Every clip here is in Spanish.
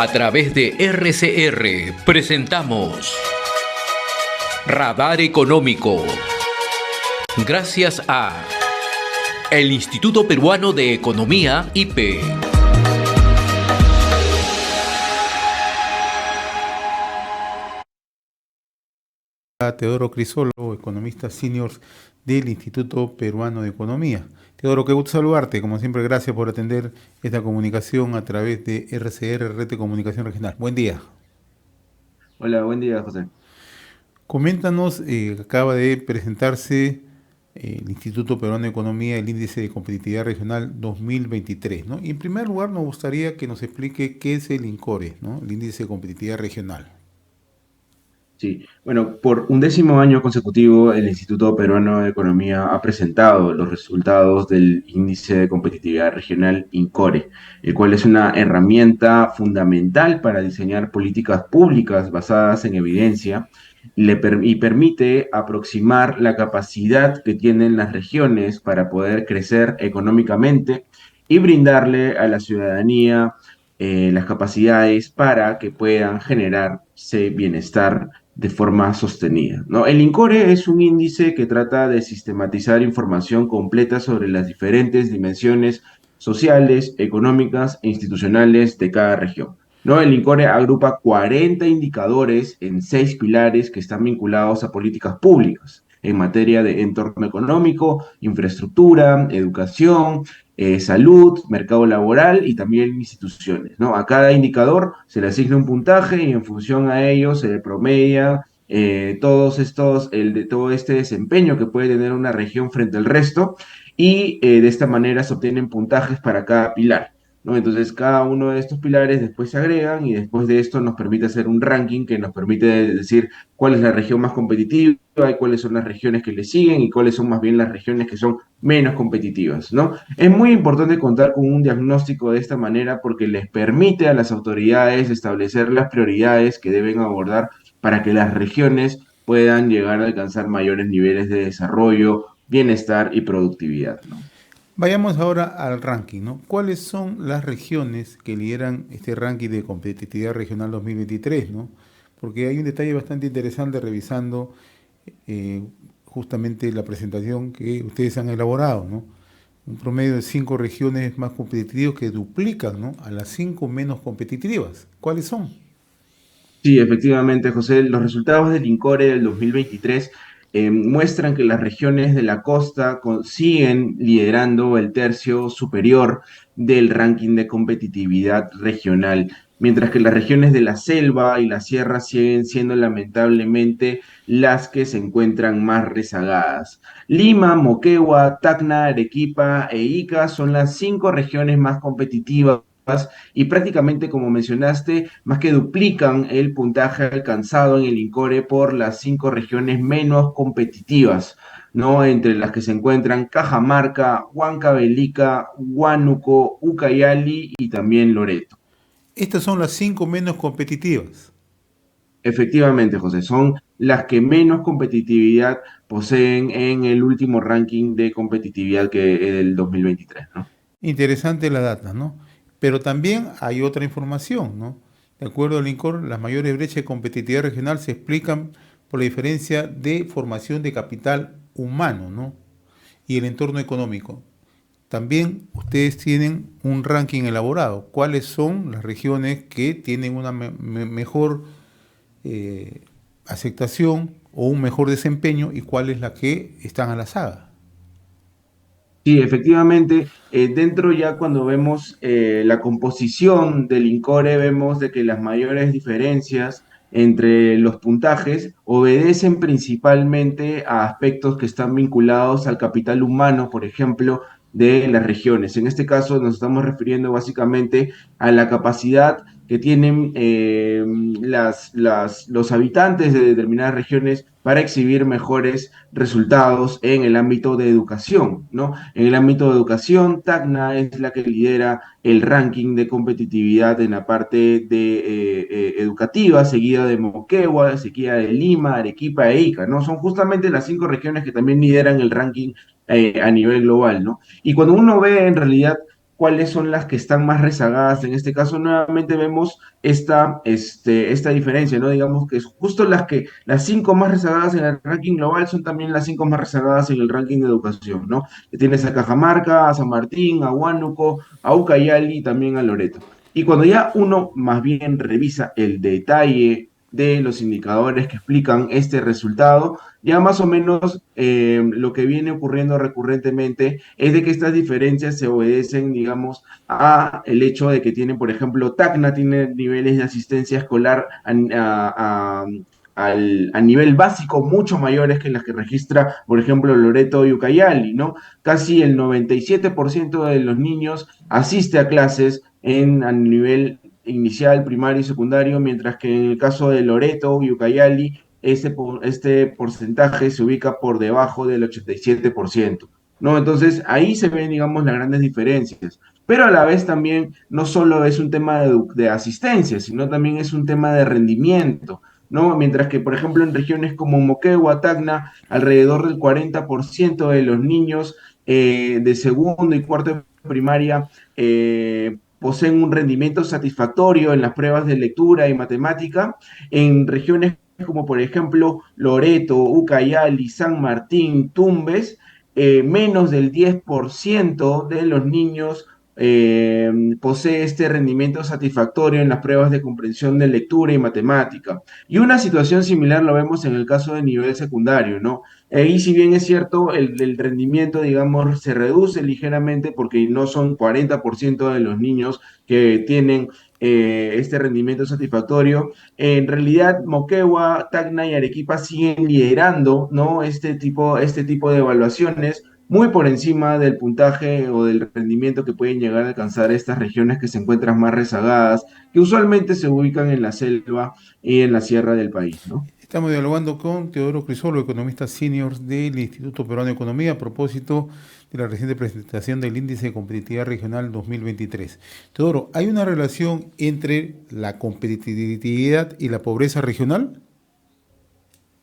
A través de RCR presentamos Radar Económico. Gracias a el Instituto Peruano de Economía, IPE. Teodoro Crisólogo, economista senior del Instituto Peruano de Economía. Teodoro, qué gusto saludarte. Como siempre, gracias por atender esta comunicación a través de RCR, Red de Comunicación Regional. Buen día. Hola, buen día, José. Coméntanos, acaba de presentarse el Instituto Peruano de Economía, el Índice de Competitividad Regional 2023, ¿no? Y en primer lugar, nos gustaría que nos explique qué es el INCORE, ¿no? El Índice de Competitividad Regional. Sí, bueno, por 11º año consecutivo, el Instituto Peruano de Economía ha presentado los resultados del Índice de Competitividad Regional INCORE, el cual es una herramienta fundamental para diseñar políticas públicas basadas en evidencia y permite aproximar la capacidad que tienen las regiones para poder crecer económicamente y brindarle a la ciudadanía las capacidades para que puedan generarse bienestar de forma sostenida, ¿no? El INCORE es un índice que trata de sistematizar información completa sobre las diferentes dimensiones sociales, económicas e institucionales de cada región, ¿no? El INCORE agrupa 40 indicadores en 6 pilares que están vinculados a políticas públicas en materia de entorno económico, infraestructura, educación, salud, mercado laboral y también instituciones, ¿no? A cada indicador se le asigna un puntaje y en función a ello se le promedia todo este desempeño que puede tener una región frente al resto y de esta manera se obtienen puntajes para cada pilar, ¿no? Entonces cada uno de estos pilares después se agregan y después de esto nos permite hacer un ranking que nos permite decir cuál es la región más competitiva y cuáles son las regiones que le siguen y cuáles son más bien las regiones que son menos competitivas, ¿no? Es muy importante contar con un diagnóstico de esta manera porque les permite a las autoridades establecer las prioridades que deben abordar para que las regiones puedan llegar a alcanzar mayores niveles de desarrollo, bienestar y productividad, ¿no? Vayamos ahora al ranking, ¿no? ¿Cuáles son las regiones que lideran este ranking de competitividad regional 2023, ¿no? Porque hay un detalle bastante interesante revisando eh, justamente la presentación que ustedes han elaborado, ¿no? Un promedio de 5 regiones más competitivas que duplican, ¿no?, a las 5 menos competitivas. ¿Cuáles son? Sí, efectivamente, José, los resultados del INCORE del 2023 muestran que las regiones de la costa siguen liderando el tercio superior del ranking de competitividad regional, mientras que las regiones de la selva y la sierra siguen siendo lamentablemente las que se encuentran más rezagadas. Lima, Moquegua, Tacna, Arequipa e Ica son las 5 regiones más competitivas y prácticamente, como mencionaste, más que duplican el puntaje alcanzado en el INCORE por las 5 regiones menos competitivas, ¿no? Entre las que se encuentran Cajamarca, Huancavelica, Huánuco, Ucayali y también Loreto. Estas son las 5 menos competitivas. Efectivamente, José, son las que menos competitividad poseen en el último ranking de competitividad que es del 2023, ¿no? Interesante la data, ¿no? Pero también hay otra información, ¿no? De acuerdo al INCOR, las mayores brechas de competitividad regional se explican por la diferencia de formación de capital humano, ¿no?, y el entorno económico. También ustedes tienen un ranking elaborado. ¿Cuáles son las regiones que tienen una mejor eh, aceptación o un mejor desempeño y cuáles las que están a la saga? Sí, efectivamente, dentro ya cuando vemos la composición del INCORE, vemos de que las mayores diferencias entre los puntajes obedecen principalmente a aspectos que están vinculados al capital humano, por ejemplo, de las regiones. En este caso nos estamos refiriendo básicamente a la capacidad que tienen los habitantes de determinadas regiones para exhibir mejores resultados en el ámbito de educación, ¿no? En el ámbito de educación, Tacna es la que lidera el ranking de competitividad en la parte educativa, seguida de Moquegua, seguida de Lima, Arequipa e Ica, ¿no? Son justamente las 5 regiones que también lideran el ranking a nivel global, ¿no? Y cuando uno ve en realidad cuáles son las que están más rezagadas. En este caso, nuevamente vemos esta diferencia, ¿no? Digamos que es justo las cinco más rezagadas en el ranking global son también las cinco más rezagadas en el ranking de educación, ¿no? Que tienes a Cajamarca, a San Martín, a Huánuco, a Ucayali y también a Loreto. Y cuando ya uno más bien revisa el detalle de los indicadores que explican este resultado, ya más o menos lo que viene ocurriendo recurrentemente es de que estas diferencias se obedecen, digamos, a el hecho de que tienen, por ejemplo, Tacna tiene niveles de asistencia escolar a nivel básico mucho mayores que las que registra, por ejemplo, Loreto y Ucayali, ¿no? Casi el 97% de los niños asiste a clases a nivel inicial, primario y secundario, mientras que en el caso de Loreto y Ucayali, este porcentaje se ubica por debajo del 87%, ¿no? Entonces ahí se ven, digamos, las grandes diferencias. Pero a la vez también no solo es un tema de asistencia, sino también es un tema de rendimiento, ¿no? Mientras que, por ejemplo, en regiones como Moquegua, Tacna, alrededor del 40% de los niños de segundo y cuarto de primaria poseen un rendimiento satisfactorio en las pruebas de lectura y matemática. En regiones como por ejemplo Loreto, Ucayali, San Martín, Tumbes, menos del 10% de los niños posee este rendimiento satisfactorio en las pruebas de comprensión de lectura y matemática. Y una situación similar lo vemos en el caso de nivel secundario, ¿no? Y si bien es cierto, el rendimiento, digamos, se reduce ligeramente porque no son 40% de los niños que tienen este rendimiento satisfactorio. En realidad, Moquegua, Tacna y Arequipa siguen liderando, ¿no? Este tipo de evaluaciones muy por encima del puntaje o del rendimiento que pueden llegar a alcanzar estas regiones que se encuentran más rezagadas, que usualmente se ubican en la selva y en la sierra del país, ¿no? Estamos dialogando con Teodoro Crisolo, economista senior del Instituto Peruano de Economía, a propósito de la reciente presentación del Índice de Competitividad Regional 2023. Teodoro, ¿hay una relación entre la competitividad y la pobreza regional?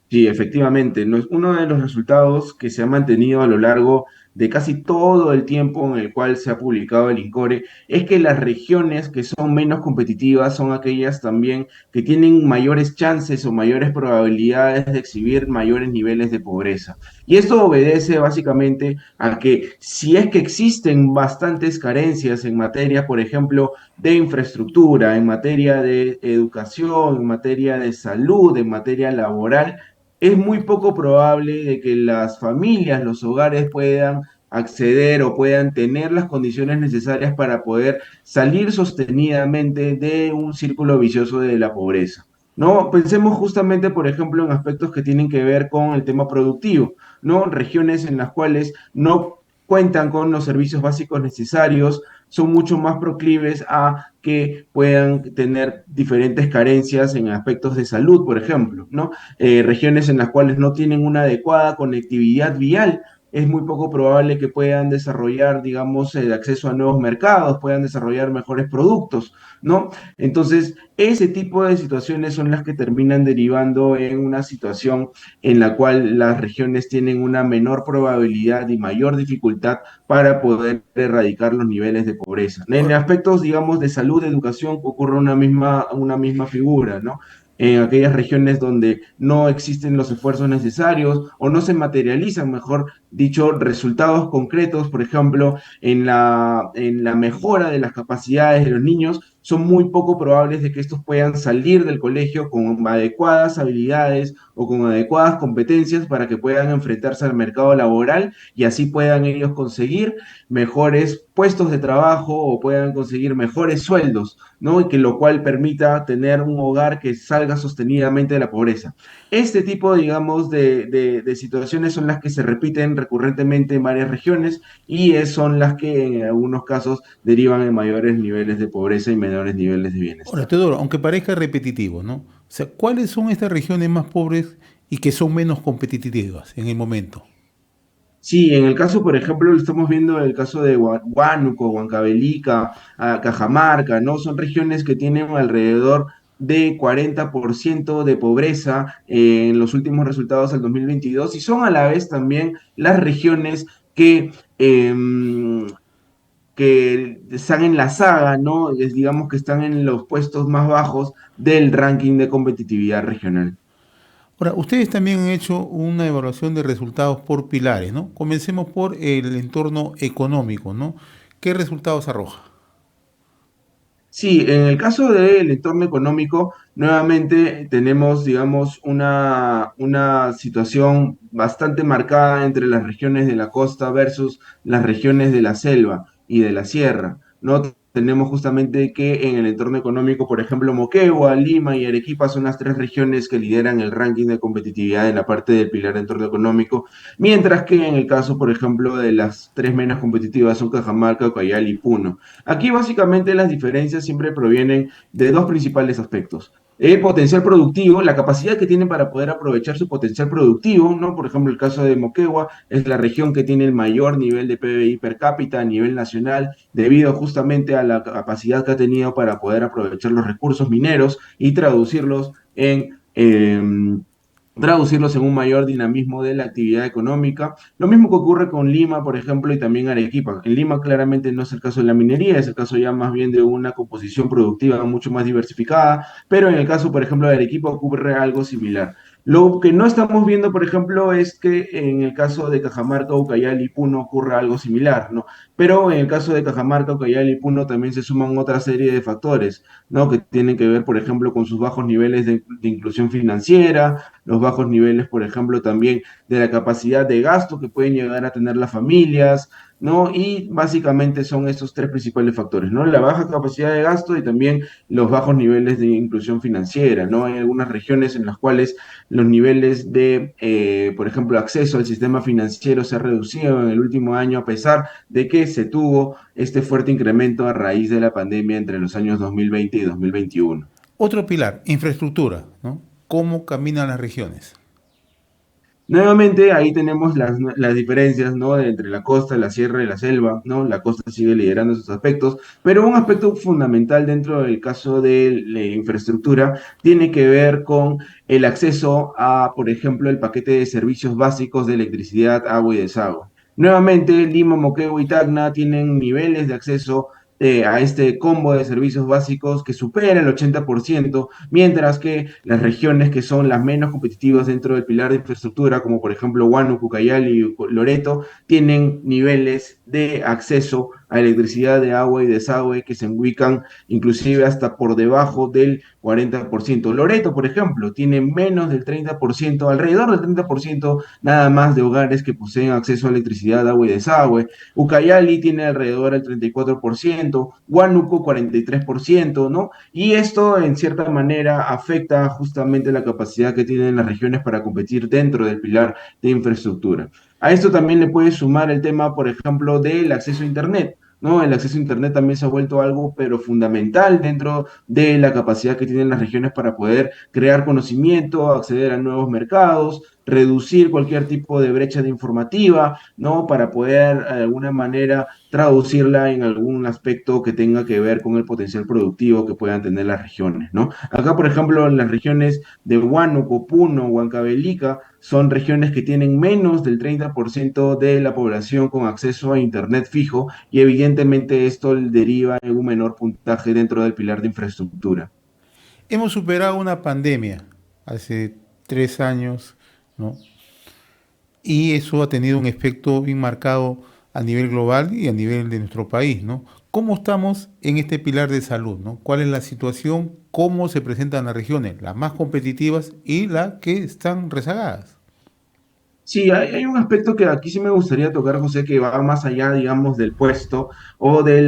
Sí, efectivamente, uno de los resultados que se ha mantenido a lo largo de casi todo el tiempo en el cual se ha publicado el INCORE es que las regiones que son menos competitivas son aquellas también que tienen mayores chances o mayores probabilidades de exhibir mayores niveles de pobreza. Y esto obedece básicamente a que si es que existen bastantes carencias en materia, por ejemplo, de infraestructura, en materia de educación, en materia de salud, en materia laboral, es muy poco probable de que las familias, los hogares puedan acceder o puedan tener las condiciones necesarias para poder salir sostenidamente de un círculo vicioso de la pobreza. ¿No? Pensemos justamente, por ejemplo, en aspectos que tienen que ver con el tema productivo, ¿no? Regiones en las cuales no cuentan con los servicios básicos necesarios, son mucho más proclives a que puedan tener diferentes carencias en aspectos de salud, por ejemplo, ¿no? Regiones en las cuales no tienen una adecuada conectividad vial, es muy poco probable que puedan desarrollar, digamos, el acceso a nuevos mercados, puedan desarrollar mejores productos, ¿no? Entonces, ese tipo de situaciones son las que terminan derivando en una situación en la cual las regiones tienen una menor probabilidad y mayor dificultad para poder erradicar los niveles de pobreza. En Ahora, aspectos, digamos, de salud, de educación, ocurre una misma figura, ¿no? En aquellas regiones donde no existen los esfuerzos necesarios o no se materializan, mejor dicho, resultados concretos, por ejemplo, en la mejora de las capacidades de los niños, son muy poco probables de que estos puedan salir del colegio con adecuadas habilidades o con adecuadas competencias para que puedan enfrentarse al mercado laboral y así puedan ellos conseguir mejores puestos de trabajo o puedan conseguir mejores sueldos, ¿no? Y que lo cual permita tener un hogar que salga sostenidamente de la pobreza. Este tipo, digamos, de situaciones son las que se repiten recurrentemente en varias regiones y son las que en algunos casos derivan en mayores niveles de pobreza y menores niveles de ahora, bienestar. Teodoro, aunque parezca repetitivo, ¿no? O sea, ¿cuáles son estas regiones más pobres y que son menos competitivas en el momento? Sí, en el caso, por ejemplo, lo estamos viendo el caso de Huánuco, Huancavelica, Cajamarca, ¿no? Son regiones que tienen alrededor de 40% de pobreza en los últimos resultados del 2022 y son a la vez también las regiones que que están en la saga, ¿no? Digamos que están en los puestos más bajos del ranking de competitividad regional. Ahora, ustedes también han hecho una evaluación de resultados por pilares, ¿no? Comencemos por el entorno económico, ¿no? ¿Qué resultados arroja? Sí, en el caso del entorno económico, nuevamente tenemos, digamos, una situación bastante marcada entre las regiones de la costa versus las regiones de la selva y de la sierra, ¿no? Tenemos justamente que en el entorno económico, por ejemplo, Moquegua, Lima y Arequipa son las tres regiones que lideran el ranking de competitividad en la parte del pilar de entorno económico, mientras que en el caso, por ejemplo, de las tres menos competitivas son Cajamarca, Ucayali y Puno. Aquí básicamente las diferencias siempre provienen de dos principales aspectos. El potencial productivo, la capacidad que tienen para poder aprovechar su potencial productivo, ¿no? Por ejemplo, el caso de Moquegua es la región que tiene el mayor nivel de PBI per cápita a nivel nacional, debido justamente a la capacidad que ha tenido para poder aprovechar los recursos mineros y traducirlos en un mayor dinamismo de la actividad económica. Lo mismo que ocurre con Lima, por ejemplo, y también Arequipa. En Lima claramente no es el caso de la minería, es el caso ya más bien de una composición productiva mucho más diversificada, pero en el caso, por ejemplo, de Arequipa ocurre algo similar. Lo que no estamos viendo, por ejemplo, es que en el caso de Cajamarca, Ucayali y Puno ocurre algo similar, ¿no? Pero en el caso de Cajamarca, Ucayali y Puno también se suman otra serie de factores, ¿no? Que tienen que ver, por ejemplo, con sus bajos niveles de inclusión financiera, los bajos niveles, por ejemplo, también de la capacidad de gasto que pueden llegar a tener las familias, ¿no? Y básicamente son estos tres principales factores, ¿no? La baja capacidad de gasto y también los bajos niveles de inclusión financiera, ¿no? Hay algunas regiones en las cuales los niveles de, por ejemplo, acceso al sistema financiero se ha reducido en el último año a pesar de que se tuvo este fuerte incremento a raíz de la pandemia entre los años 2020 y 2021. Otro pilar, infraestructura, ¿no? ¿Cómo caminan las regiones? Nuevamente, ahí tenemos las diferencias, ¿no? Entre la costa, la sierra y la selva, ¿no? La costa sigue liderando esos aspectos, pero un aspecto fundamental dentro del caso de la infraestructura tiene que ver con el acceso a, por ejemplo, el paquete de servicios básicos de electricidad, agua y desagüe. Nuevamente, Lima, Moquegua y Tacna tienen niveles de acceso a este combo de servicios básicos que supera el 80%, mientras que las regiones que son las menos competitivas dentro del pilar de infraestructura, como por ejemplo Huánuco, Ucayali y Loreto, tienen niveles de acceso a electricidad, de agua y desagüe que se ubican inclusive hasta por debajo del 40%. Loreto, por ejemplo, tiene menos del 30%, alrededor del 30% nada más de hogares que poseen acceso a electricidad, agua y desagüe. Ucayali tiene alrededor del 34%, Huánuco 43%, ¿no? Y esto en cierta manera afecta justamente la capacidad que tienen las regiones para competir dentro del pilar de infraestructura. A esto también le puede sumar el tema, por ejemplo, del acceso a Internet. ¿No? El acceso a Internet también se ha vuelto algo, pero fundamental dentro de la capacidad que tienen las regiones para poder crear conocimiento, acceder a nuevos mercados, reducir cualquier tipo de brecha de informativa, ¿no? Para poder de alguna manera traducirla en algún aspecto que tenga que ver con el potencial productivo que puedan tener las regiones, ¿no? Acá, por ejemplo, en las regiones de Huánuco, Puno, Huancavelica, son regiones que tienen menos del 30% de la población con acceso a Internet fijo y evidentemente esto deriva en un menor puntaje dentro del pilar de infraestructura. Hemos superado una pandemia hace 3 años, ¿no? Y eso ha tenido un efecto bien marcado a nivel global y a nivel de nuestro país, ¿no? ¿Cómo estamos en este pilar de salud, ¿no? ¿Cuál es la situación? ¿Cómo se presentan las regiones, las más competitivas y las que están rezagadas? Sí, hay un aspecto que aquí sí me gustaría tocar, José, que va más allá, digamos, del puesto o de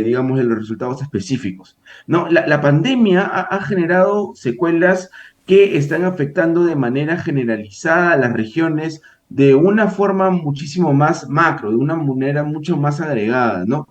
digamos, de los resultados específicos. No, la pandemia ha generado secuelas que están afectando de manera generalizada a las regiones de una forma muchísimo más macro, de una manera mucho más agregada, ¿no?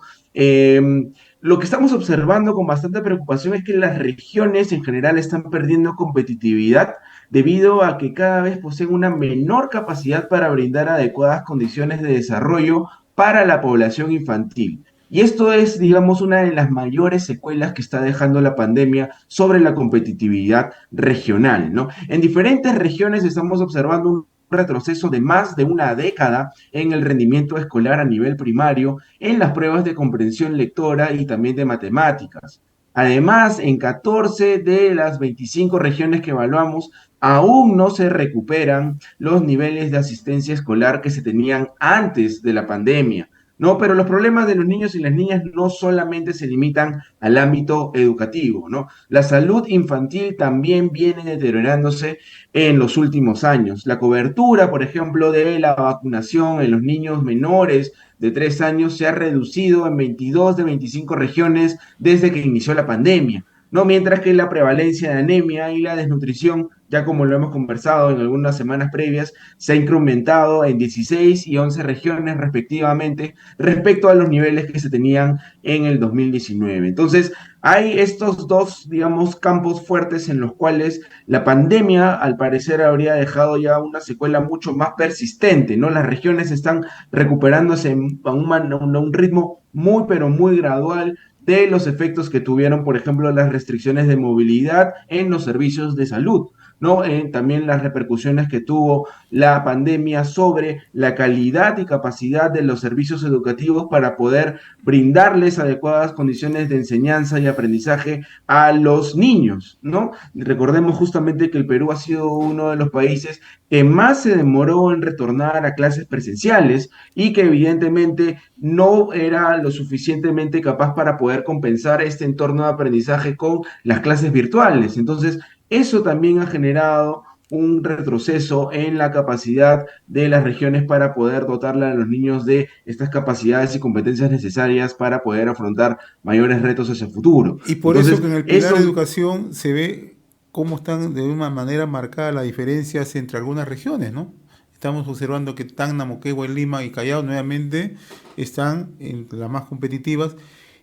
Lo que estamos observando con bastante preocupación es que las regiones en general están perdiendo competitividad debido a que cada vez poseen una menor capacidad para brindar adecuadas condiciones de desarrollo para la población infantil. Y esto es, digamos, una de las mayores secuelas que está dejando la pandemia sobre la competitividad regional, ¿no? En diferentes regiones estamos observando retroceso de más de una década en el rendimiento escolar a nivel primario, en las pruebas de comprensión lectora y también de matemáticas. Además, en 14 de las 25 regiones que evaluamos, aún no se recuperan los niveles de asistencia escolar que se tenían antes de la pandemia. No, pero los problemas de los niños y las niñas no solamente se limitan al ámbito educativo, ¿no? La salud infantil también viene deteriorándose en los últimos años. La cobertura, por ejemplo, de la vacunación en los niños menores de 3 años se ha reducido en 22 de 25 regiones desde que inició la pandemia, ¿no? Mientras que la prevalencia de anemia y la desnutrición, ya como lo hemos conversado en algunas semanas previas, se ha incrementado en 16 y 11 regiones respectivamente respecto a los niveles que se tenían en el 2019. Entonces, hay estos dos, digamos, campos fuertes en los cuales la pandemia, al parecer, habría dejado ya una secuela mucho más persistente, ¿no? Las regiones están recuperándose a un ritmo muy, pero muy gradual de los efectos que tuvieron, por ejemplo, las restricciones de movilidad en los servicios de salud, ¿no? También las repercusiones que tuvo la pandemia sobre la calidad y capacidad de los servicios educativos para poder brindarles adecuadas condiciones de enseñanza y aprendizaje a los niños, ¿no? Recordemos justamente que el Perú ha sido uno de los países que más se demoró en retornar a clases presenciales y que evidentemente no era lo suficientemente capaz para poder compensar este entorno de aprendizaje con las clases virtuales. Entonces, eso también ha generado un retroceso en la capacidad de las regiones para poder dotarle a los niños de estas capacidades y competencias necesarias para poder afrontar mayores retos hacia el futuro. Y por eso Entonces, que en el pilar de estos, educación se ve cómo están de una manera marcada las diferencias entre algunas regiones, ¿no? Estamos observando que Tacna, Moquegua, Lima y Callao nuevamente están en las más competitivas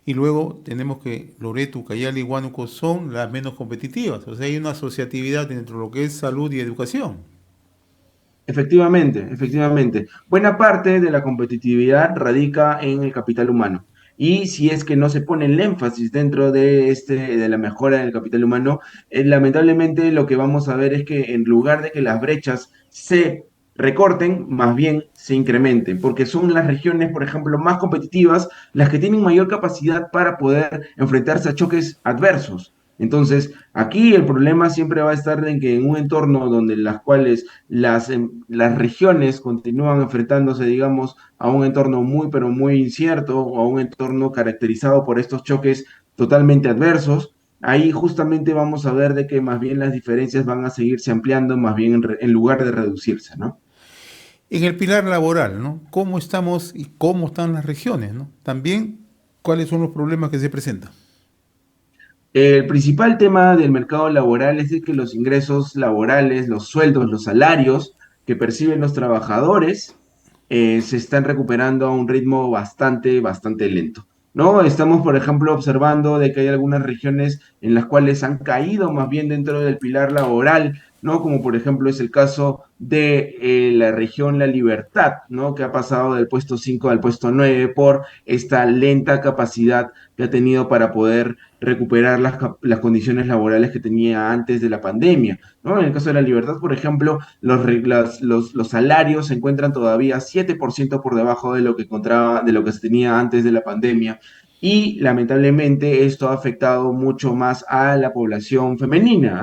y luego tenemos que Loreto, Ucayali y Huánuco son las menos competitivas. O sea, hay una asociatividad entre lo que es salud y educación. efectivamente, efectivamente. Buena parte de la competitividad radica en el capital humano. Y si es que no se pone el énfasis dentro de la mejora del capital humano, lamentablemente lo que vamos a ver es que en lugar de que las brechas se recorten, más bien se incrementen, porque son las regiones, por ejemplo, más competitivas, las que tienen mayor capacidad para poder enfrentarse a choques adversos. Entonces, aquí el problema siempre va a estar en que en un entorno donde las cuales las regiones continúan enfrentándose, digamos, a un entorno muy, pero muy incierto o a un entorno caracterizado por estos choques totalmente adversos, ahí justamente vamos a ver de que más bien las diferencias van a seguirse ampliando, más bien en lugar de reducirse, ¿no? En el pilar laboral, ¿no? ¿Cómo estamos y cómo están las regiones, ¿no? También, ¿cuáles son los problemas que se presentan? El principal tema del mercado laboral es de que los ingresos laborales, los sueldos, los salarios que perciben los trabajadores se están recuperando a un ritmo bastante, bastante lento, ¿no? Estamos, por ejemplo, observando de que hay algunas regiones en las cuales han caído más bien dentro del pilar laboral, ¿no? Como por ejemplo es el caso de la región La Libertad, ¿no? Que ha pasado del puesto 5 al puesto 9 por esta lenta capacidad que ha tenido para poder recuperar las condiciones laborales que tenía antes de la pandemia, ¿no? En el caso de La Libertad, por ejemplo, los salarios se encuentran todavía 7% por debajo de lo que encontraba, de lo que se tenía antes de la pandemia. Y lamentablemente esto ha afectado mucho más a la población femenina,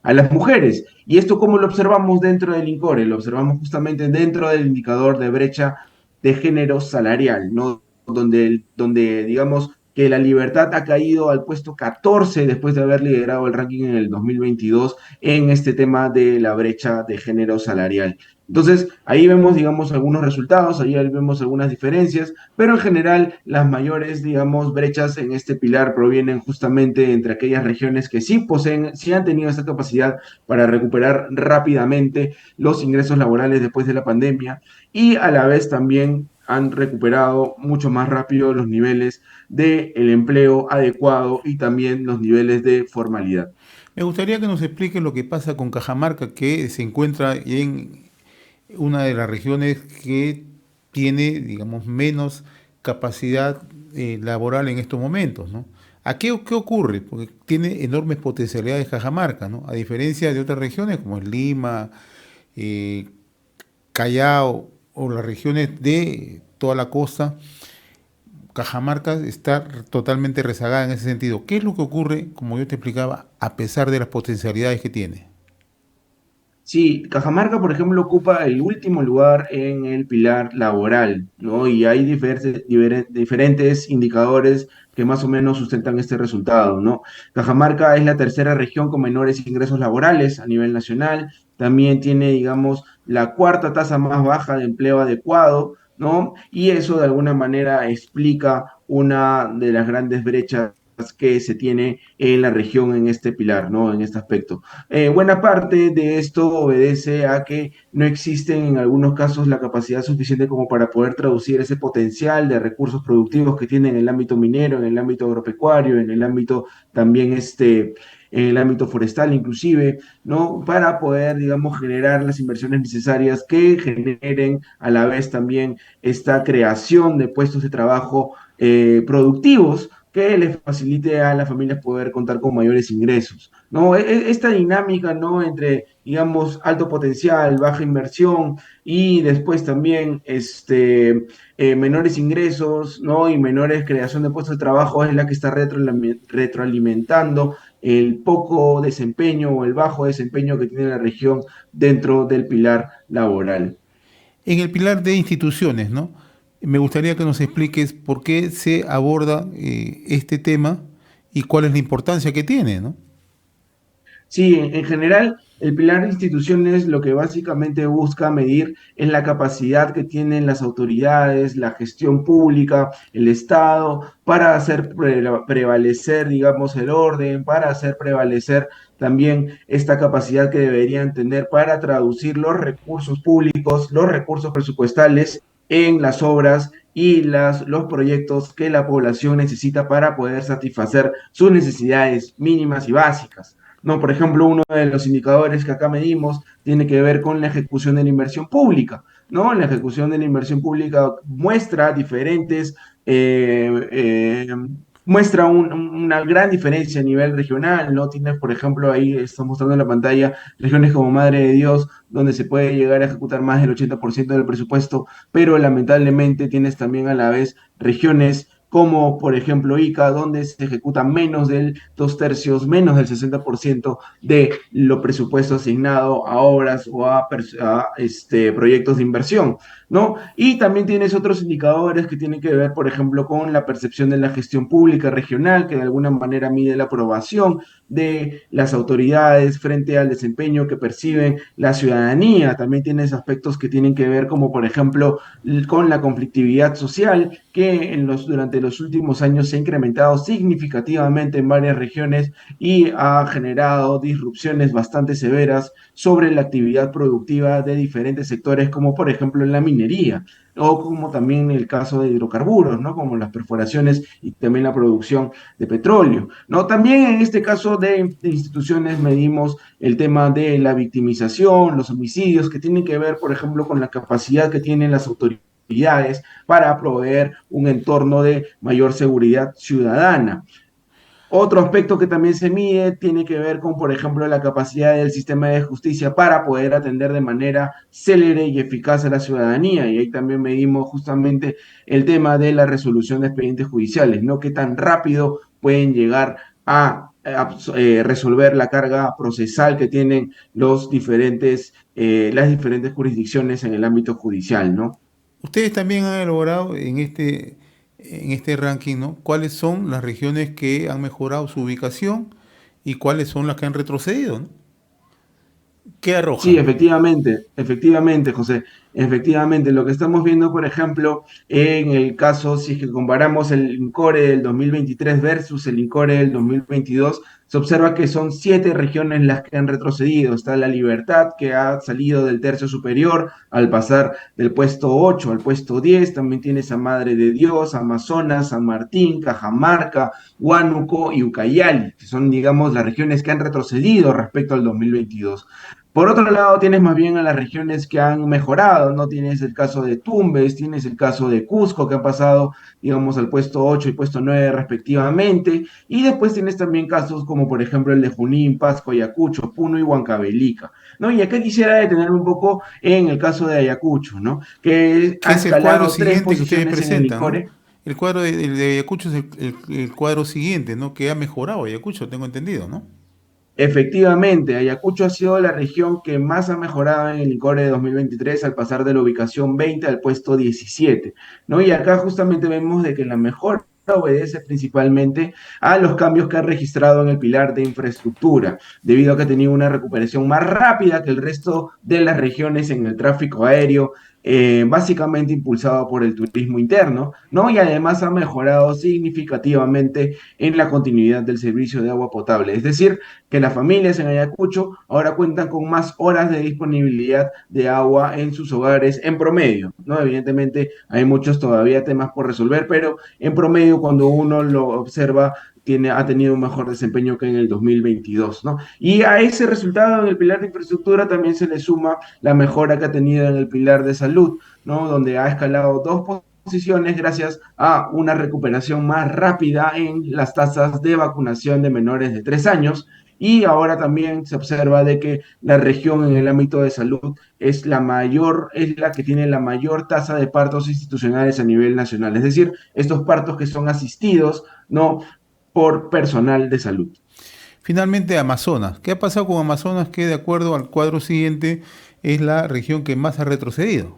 a las mujeres. ¿Y esto cómo lo observamos dentro del INCORE? Lo observamos justamente dentro del indicador de brecha de género salarial, ¿no? Donde digamos que La Libertad ha caído al puesto 14 después de haber liderado el ranking en el 2022 en este tema de la brecha de género salarial. Entonces, ahí vemos, digamos, algunos resultados, ahí vemos algunas diferencias, pero en general las mayores, digamos, brechas en este pilar provienen justamente entre aquellas regiones que sí poseen, sí han tenido esta capacidad para recuperar rápidamente los ingresos laborales después de la pandemia y a la vez también han recuperado mucho más rápido los niveles del empleo adecuado y también los niveles de formalidad. Me gustaría que nos explique lo que pasa con Cajamarca, que se encuentra en una de las regiones que tiene, digamos, menos capacidad laboral en estos momentos, ¿no? ¿Qué ocurre? Porque tiene enormes potencialidades Cajamarca, ¿no? A diferencia de otras regiones como es Lima, eh, Callao o las regiones de toda la costa, Cajamarca está totalmente rezagada en ese sentido. ¿Qué es lo que ocurre, como yo te explicaba, a pesar de las potencialidades que tiene? Sí, Cajamarca, por ejemplo, ocupa el último lugar en el pilar laboral, ¿no? Y hay diferentes indicadores que más o menos sustentan este resultado, ¿no? Cajamarca es la tercera región con menores ingresos laborales a nivel nacional, también tiene, digamos, la cuarta tasa más baja de empleo adecuado, ¿no? Y eso de alguna manera explica una de las grandes brechas que se tiene en la región en este pilar, ¿no? En este aspecto. Buena parte de esto obedece a que no existen en algunos casos la capacidad suficiente como para poder traducir ese potencial de recursos productivos que tiene en el ámbito minero, en el ámbito agropecuario, en el ámbito también en el ámbito forestal inclusive, ¿no? Para poder, digamos, generar las inversiones necesarias que generen a la vez también esta creación de puestos de trabajo productivos que les facilite a las familias poder contar con mayores ingresos. ¿No? Esta dinámica, ¿no? Entre, digamos, alto potencial, baja inversión y después también menores ingresos, ¿no? Y menores creación de puestos de trabajo es la que está retroalimentando el poco desempeño o el bajo desempeño que tiene la región dentro del pilar laboral. En el pilar de instituciones, ¿no? Me gustaría que nos expliques por qué se aborda este tema y cuál es la importancia que tiene, ¿no? Sí, en general, el pilar de instituciones lo que básicamente busca medir es la capacidad que tienen las autoridades, la gestión pública, el Estado, para hacer prevalecer, digamos, el orden, para hacer prevalecer también esta capacidad que deberían tener para traducir los recursos públicos, los recursos presupuestales en las obras y los proyectos que la población necesita para poder satisfacer sus necesidades mínimas y básicas. No, por ejemplo, uno de los indicadores que acá medimos tiene que ver con la ejecución de la inversión pública, ¿no? La ejecución de la inversión pública muestra diferentes, eh, eh, muestra una gran diferencia a nivel regional, ¿no? Tienes, por ejemplo, ahí estamos mostrando en la pantalla regiones como Madre de Dios, donde se puede llegar a ejecutar más del 80% del presupuesto, pero lamentablemente tienes también a la vez regiones como por ejemplo ICA, donde se ejecuta menos del dos tercios, menos del 60% de lo presupuesto asignado a obras o a proyectos de inversión, ¿no? Y también tienes otros indicadores que tienen que ver, por ejemplo, con la percepción de la gestión pública regional, que de alguna manera mide la aprobación de las autoridades frente al desempeño que perciben la ciudadanía. También tienes aspectos que tienen que ver, como por ejemplo, con la conflictividad social, que durante los últimos años se ha incrementado significativamente en varias regiones y ha generado disrupciones bastante severas sobre la actividad productiva de diferentes sectores, como por ejemplo en la minería, o como también en el caso de hidrocarburos, ¿no? Como las perforaciones y también la producción de petróleo, ¿no? También en este caso de instituciones medimos el tema de la victimización, los homicidios, que tienen que ver, por ejemplo, con la capacidad que tienen las autoridades para proveer un entorno de mayor seguridad ciudadana. Otro aspecto que también se mide tiene que ver con, por ejemplo, la capacidad del sistema de justicia para poder atender de manera célere y eficaz a la ciudadanía. Y ahí también medimos justamente el tema de la resolución de expedientes judiciales, ¿no? Qué tan rápido pueden llegar a resolver la carga procesal que tienen las diferentes jurisdicciones en el ámbito judicial, ¿no? Ustedes también han elaborado en este ranking, ¿no? ¿Cuáles son las regiones que han mejorado su ubicación y cuáles son las que han retrocedido, ¿no? ¿Qué Sí, arrojan? efectivamente, José. Efectivamente, lo que estamos viendo, por ejemplo, en el caso, si es que comparamos el INCORE del 2023 versus el INCORE del 2022, se observa que son 7 regiones las que han retrocedido. Está La Libertad, que ha salido del tercio superior al pasar del puesto 8 al puesto 10. También tienes a Madre de Dios, Amazonas, San Martín, Cajamarca, Huánuco y Ucayali, que son, digamos, las regiones que han retrocedido respecto al 2022. Por otro lado, tienes más bien a las regiones que han mejorado, ¿no? Tienes el caso de Tumbes, tienes el caso de Cusco, que han pasado, digamos, al puesto 8 y puesto 9 respectivamente, y después tienes también casos como, por ejemplo, el de Junín, Pasco, Ayacucho, Puno y Huancavelica, ¿no? Y acá quisiera detenerme un poco en el caso de Ayacucho, ¿no? Que Que ha es el cuadro escalado tres siguiente que usted me posiciones en el presenta, ¿no? ICORE. El cuadro de Ayacucho es el cuadro siguiente, ¿no? Que ha mejorado Ayacucho, tengo entendido, ¿no? Efectivamente, Ayacucho ha sido la región que más ha mejorado en el INCORE de 2023 al pasar de la ubicación 20 al puesto 17, ¿no? Y acá justamente vemos de que la mejora obedece principalmente a los cambios que ha registrado en el pilar de infraestructura, debido a que ha tenido una recuperación más rápida que el resto de las regiones en el tráfico aéreo, básicamente impulsado por el turismo interno, ¿no? Y además ha mejorado significativamente en la continuidad del servicio de agua potable. Es decir, que las familias en Ayacucho ahora cuentan con más horas de disponibilidad de agua en sus hogares en promedio, ¿no? Evidentemente hay muchos todavía temas por resolver, pero en promedio cuando uno lo observa ha tenido un mejor desempeño que en el 2022, ¿no? Y a ese resultado en el pilar de infraestructura también se le suma la mejora que ha tenido en el pilar de salud, ¿no? Donde ha escalado dos posiciones gracias a una recuperación más rápida en las tasas de vacunación de menores de 3 años. Y ahora también se observa de que la región en el ámbito de salud es la mayor, es la que tiene la mayor tasa de partos institucionales a nivel nacional. Es decir, estos partos que son asistidos, ¿no? Por personal de salud. Finalmente, Amazonas. ¿Qué ha pasado con Amazonas? Que de acuerdo al cuadro siguiente es la región que más ha retrocedido.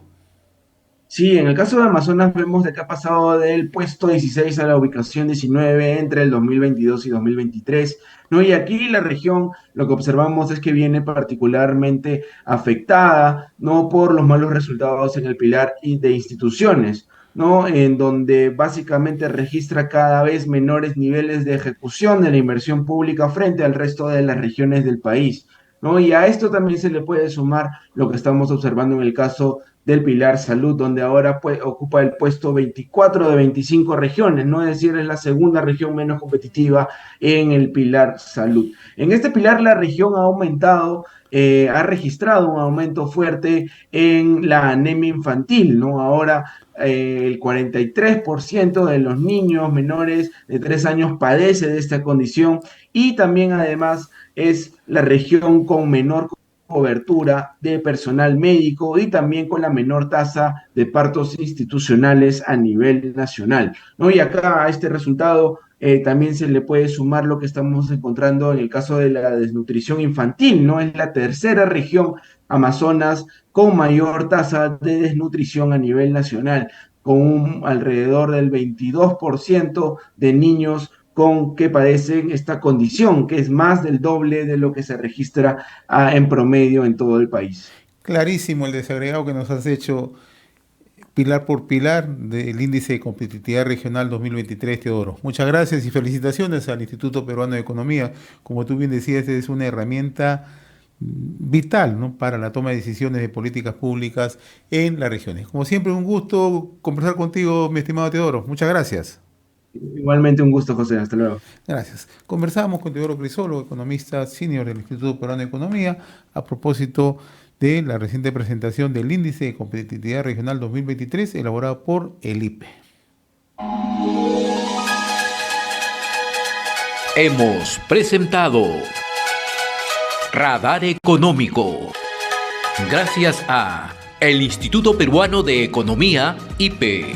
Sí, en el caso de Amazonas vemos de que ha pasado del puesto 16 a la ubicación 19 entre el 2022 y 2023, ¿no? Y aquí la región lo que observamos es que viene particularmente afectada, ¿no? Por los malos resultados en el pilar de instituciones, ¿no? En donde básicamente registra cada vez menores niveles de ejecución de la inversión pública frente al resto de las regiones del país, ¿no? Y a esto también se le puede sumar lo que estamos observando en el caso del Pilar Salud, donde ahora pues, ocupa el puesto 24 de 25 regiones, ¿no? Es decir, es la segunda región menos competitiva en el Pilar Salud. En este pilar la región ha aumentado, ha registrado un aumento fuerte en la anemia infantil, ¿no? Ahora el 43% de los niños menores de 3 años padece de esta condición y también además es la región con menor cobertura de personal médico y también con la menor tasa de partos institucionales a nivel nacional, ¿no? Y acá a este resultado también se le puede sumar lo que estamos encontrando en el caso de la desnutrición infantil, ¿no? Es la tercera región Amazonas con mayor tasa de desnutrición a nivel nacional, con alrededor del 22% de niños con que padecen esta condición, que es más del doble de lo que se registra en promedio en todo el país. Clarísimo el desagregado que nos has hecho pilar por pilar del índice de competitividad regional 2023, Teodoro. Muchas gracias y felicitaciones al Instituto Peruano de Economía. Como tú bien decías, es una herramienta vital, ¿no? Para la toma de decisiones de políticas públicas en las regiones. Como siempre, un gusto conversar contigo, mi estimado Teodoro. Muchas gracias. Igualmente un gusto, José. Hasta luego. Gracias. Conversamos con Teodoro Crisolo, economista senior del Instituto Peruano de Economía, a propósito de la reciente presentación del Índice de Competitividad Regional 2023 elaborado por el IPE. Hemos presentado Radar Económico. Gracias a el Instituto Peruano de Economía, IPE.